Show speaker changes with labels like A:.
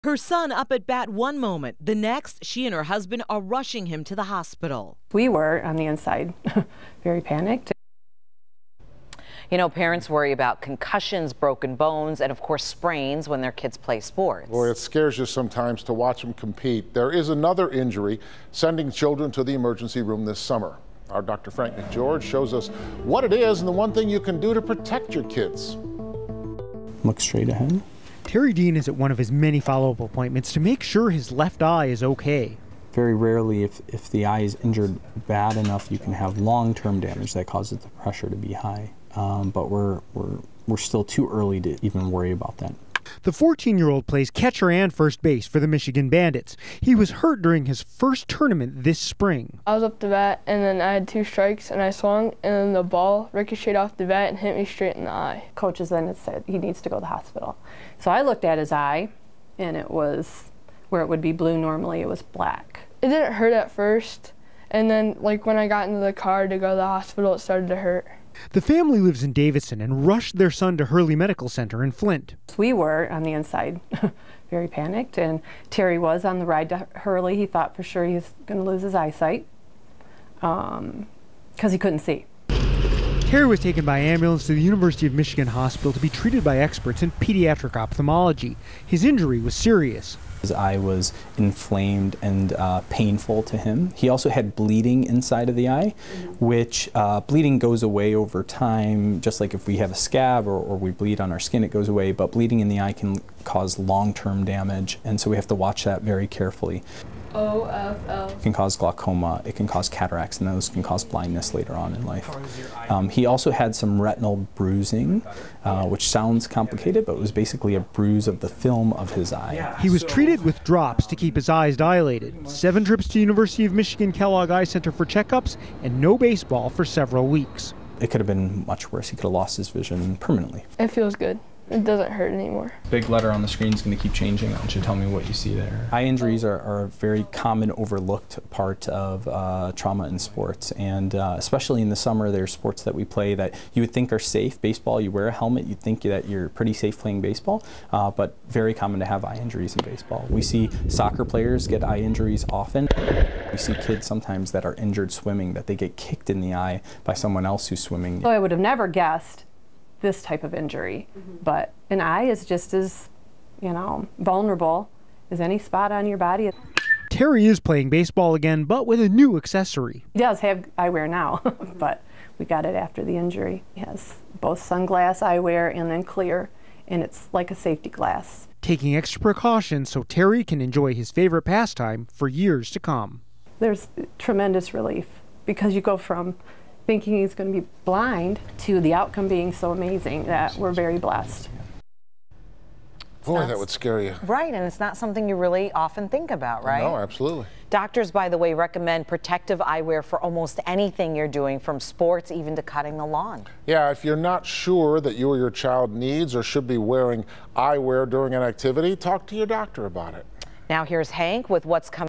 A: Her son up at bat one moment. The next, she and her husband are rushing him to the hospital.
B: We were on the inside very panicked.
C: You know, parents worry about concussions, broken bones, and of course sprains when their kids play sports.
D: Boy, it scares you sometimes to watch them compete. There is another injury sending children to the emergency room this summer. Our Dr. Frank McGeorge shows us what it is and the one thing you can do to protect your kids.
E: Look straight ahead.
F: Terry Dean is at one of his many follow-up appointments to make sure his left eye is okay.
E: Very rarely, if the eye is injured bad enough, you can have long-term damage that causes the pressure to be high. But we're still too early to even worry about that.
F: The 14-year-old plays catcher and first base for the Michigan Bandits. He was hurt during his first tournament this spring.
G: I was up the bat, and then I had 2 strikes, and I swung, and then the ball ricocheted off the bat and hit me straight in the eye.
B: Coaches then said he needs to go to the hospital. So I looked at his eye, and it was where it would be blue normally, it was black.
G: It didn't hurt at first, and then like when I got into the car to go to the hospital, it started to hurt.
F: The family lives in Davison and rushed their son to Hurley Medical Center in Flint.
B: We were on the inside very panicked, and Terry was on the ride to Hurley. He thought for sure he was going to lose his eyesight because he couldn't see.
F: Terry was taken by ambulance to the University of Michigan Hospital to be treated by experts in pediatric ophthalmology. His injury was serious.
E: His eye was inflamed and painful to him. He also had bleeding inside of the eye, which bleeding goes away over time. Just like if we have a scab or we bleed on our skin, it goes away. But bleeding in the eye can cause long-term damage, and so we have to watch that very carefully.
G: OFL.
E: It can cause glaucoma, it can cause cataracts, and those can cause blindness later on in life. He also had some retinal bruising, which sounds complicated, but it was basically a bruise of the film of his eye.
F: He was treated with drops to keep his eyes dilated, 7 trips to University of Michigan Kellogg Eye Center for checkups, and no baseball for several weeks.
E: It could have been much worse. He could have lost his vision permanently.
G: It feels good. It doesn't hurt anymore.
E: Big letter on the screen is going to keep changing. Why don't you tell me what you see there? Eye injuries are a very common overlooked part of trauma in sports, and especially in the summer, there's sports that we play that you would think are safe. Baseball, you wear a helmet, you'd think that you're pretty safe playing baseball, but very common to have eye injuries in baseball. We see soccer players get eye injuries often. We see kids sometimes that are injured swimming, that they get kicked in the eye by someone else who's swimming.
B: So I would have never guessed this type of injury, but an eye is just as, vulnerable as any spot on your body.
F: Terry is playing baseball again, but with a new accessory.
B: He does have eyewear now, but we got it after the injury. He has both sunglass eyewear and then clear, and it's like a safety glass.
F: Taking extra precautions so Terry can enjoy his favorite pastime for years to come.
B: There's tremendous relief because you go from thinking he's going to be blind to the outcome being so amazing that we're very blessed.
D: Boy, that would scare you.
C: Right, and it's not something you really often think about, right?
D: No, absolutely.
C: Doctors, by the way, recommend protective eyewear for almost anything you're doing, from sports even to cutting the lawn.
D: Yeah, if you're not sure that you or your child needs or should be wearing eyewear during an activity, talk to your doctor about it.
C: Now here's Hank with what's coming.